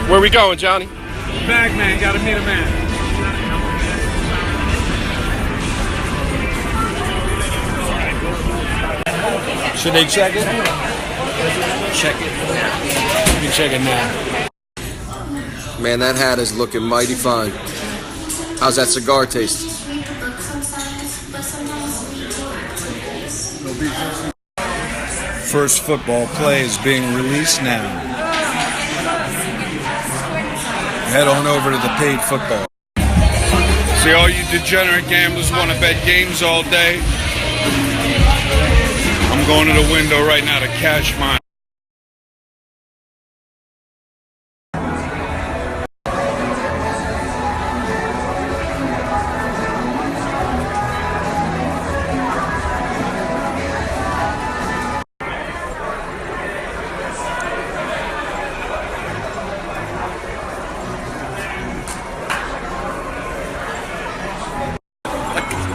Where we going, Johnny? Bag man, gotta meet a man. Should they check it? Check it. You can check it now. Man, that hat is looking mighty fine. How's that cigar taste? First football play is being released now. Head on over to the paid football. See, all you degenerate gamblers want to bet games all day. I'm going to the window right now to cash mine.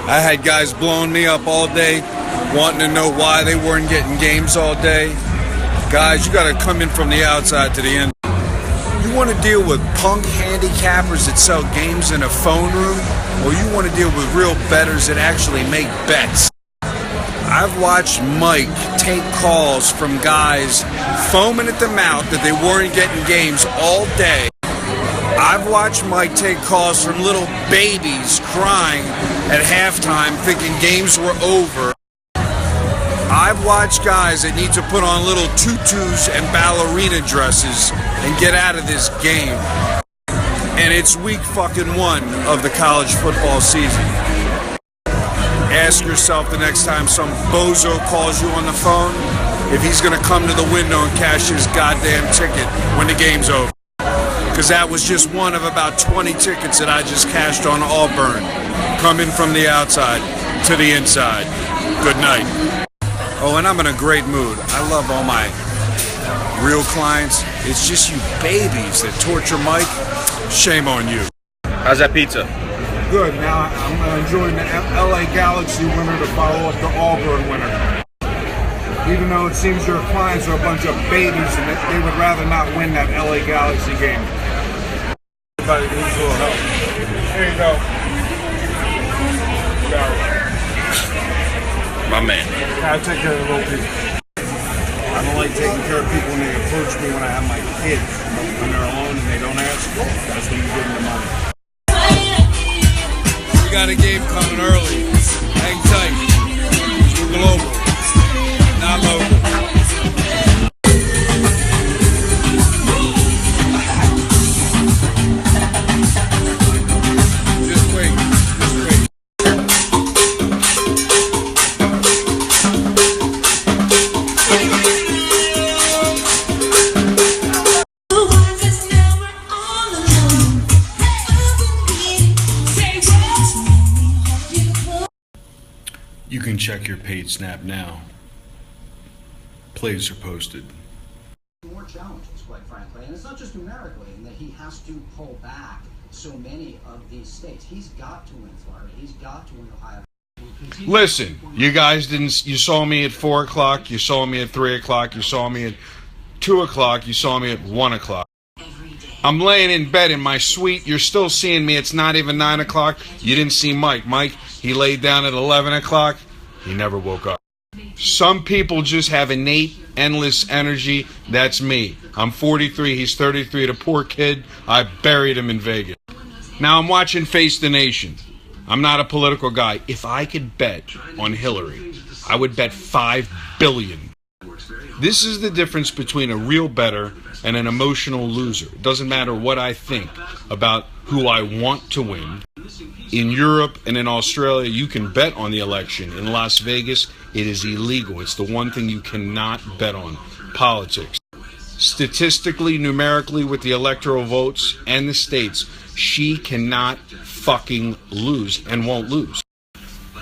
I had guys blowing me up all day, wanting to know why they weren't getting games all day. Guys, you got to come in from the outside to the end. You want to deal with punk handicappers that sell games in a phone room, or you want to deal with real bettors that actually make bets? I've watched Mike take calls from guys foaming at the mouth that they weren't getting games all day. I've watched Mike take calls from little babies crying at halftime thinking games were over. I've watched guys that need to put on little tutus and ballerina dresses and get out of this game. And it's week fucking 1 of the college football season. Ask yourself the next time some bozo calls you on the phone if he's going to come to the window and cash his goddamn ticket when the game's over. Because that was just one of about 20 tickets that I just cashed on Auburn. Coming from the outside to the inside. Good night. Oh, and I'm in a great mood. I love all my real clients. It's just you babies that torture Mike. Shame on you. How's that pizza? Good. Now I'm enjoying the LA Galaxy winner to follow up the Auburn winner. Even though it seems your clients are a bunch of babies and they would rather not win that LA Galaxy game. Everybody needs a little help. There you go. My man. I'll take care of the little people. I don't like taking care of people when they approach me when I have my kids. When they're alone and they don't ask, that's when you give them the money. We got a game coming early. Hang tight. We're global, not local. You can check your paid snap now. Plays are posted. More challenges, quite frankly, and it's not just numerically in that he has to pull back so many of these states. He's got to win Florida. He's got to win Ohio. Listen, you guys didn't. You saw me at 4 o'clock. You saw me at 3 o'clock. You saw me at 2 o'clock. You saw me at 1 o'clock. I'm laying in bed in my suite. You're still seeing me. It's not even 9 o'clock. You didn't see Mike. Mike, he laid down at 11 o'clock. He never woke up. Some people just have innate, endless energy. That's me. I'm 43. He's 33. The poor kid, I buried him in Vegas. Now I'm watching Face the Nation. I'm not a political guy. If I could bet on Hillary, I would bet $5 billion. This is the difference between a real bettor and an emotional loser. It doesn't matter what I think about who I want to win. In Europe and in Australia, you can bet on the election. In Las Vegas, it is illegal. It's the one thing you cannot bet on. Politics. Statistically, numerically, with the electoral votes and the states, she cannot fucking lose and won't lose.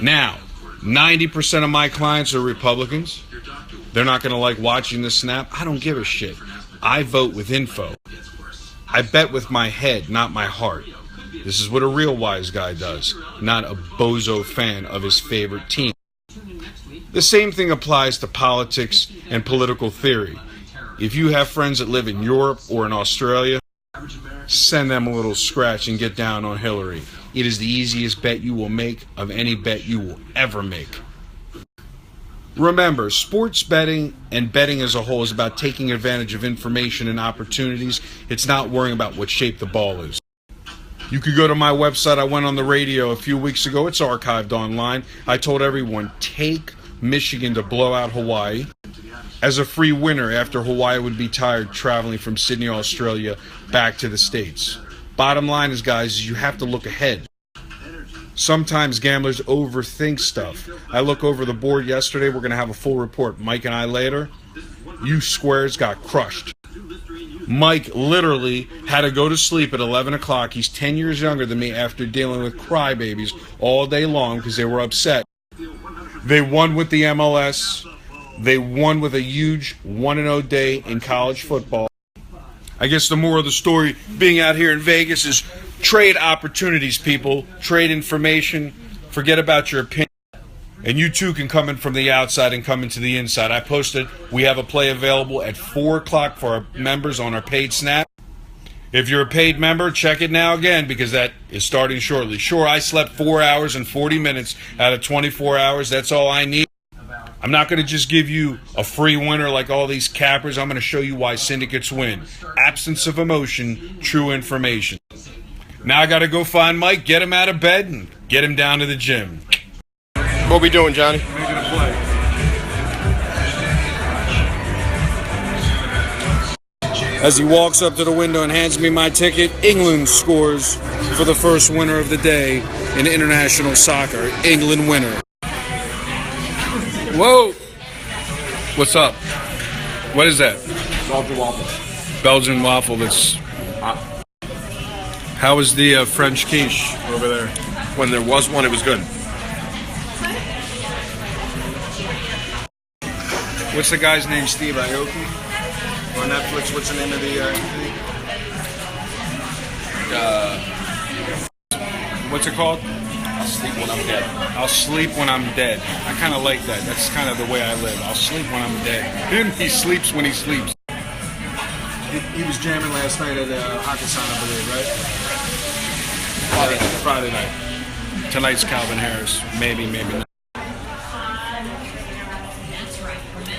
Now, 90% of my clients are Republicans. They're not going to like watching the snap. I don't give a shit. I vote with info. I bet with my head, not my heart. This is what a real wise guy does, not a bozo fan of his favorite team. The same thing applies to politics and political theory. If you have friends that live in Europe or in Australia, send them a little scratch and get down on Hillary. It is the easiest bet you will make of any bet you will ever make. Remember, sports betting and betting as a whole is about taking advantage of information and opportunities. It's not worrying about what shape the ball is. You could go to my website. I went on the radio a few weeks ago. It's archived online. I told everyone, take Michigan to blow out Hawaii as a free winner after Hawaii would be tired traveling from Sydney, Australia, back to the States. Bottom line is, guys, you have to look ahead. Sometimes gamblers overthink stuff. I look over the board yesterday. We're going to have a full report. Mike and I later. You squares got crushed. Mike literally had to go to sleep at 11 o'clock. He's 10 years younger than me after dealing with crybabies all day long because they were upset. They won with the MLS. They won with a huge 1-0 day in college football. I guess the moral of the story being out here in Vegas is trade opportunities, people. Trade information. Forget about your opinion. And you too can come in from the outside and come into the inside. I posted we have a play available at 4 o'clock for our members on our paid snap. If you're a paid member, check it now again because that is starting shortly. Sure, I slept 4 hours and 40 minutes out of 24 hours. That's all I need. I'm not going to just give you a free winner like all these cappers. I'm going to show you why syndicates win. Absence of emotion, true information. Now I got to go find Mike, get him out of bed, and get him down to the gym. What we doing, Johnny? Making a play. As he walks up to the window and hands me my ticket, England scores for the first winner of the day in international soccer. England winner. Whoa! What's up? What is that? Belgian waffle. Belgian waffle. That's. How is the French quiche over there? When there was one, it was good. What's the guy's name? Steve Aoki? On Netflix, what's the name of the what's it called? I'll sleep when I'm dead. I'll sleep when I'm dead. I kind of like that. That's kind of the way I live. I'll sleep when I'm dead. He sleeps when he sleeps. He was jamming last night at Hakkasan, I believe, right? Friday night. Tonight's Calvin Harris. Maybe not.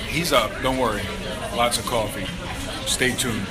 He's up. Don't worry. Lots of coffee. Stay tuned.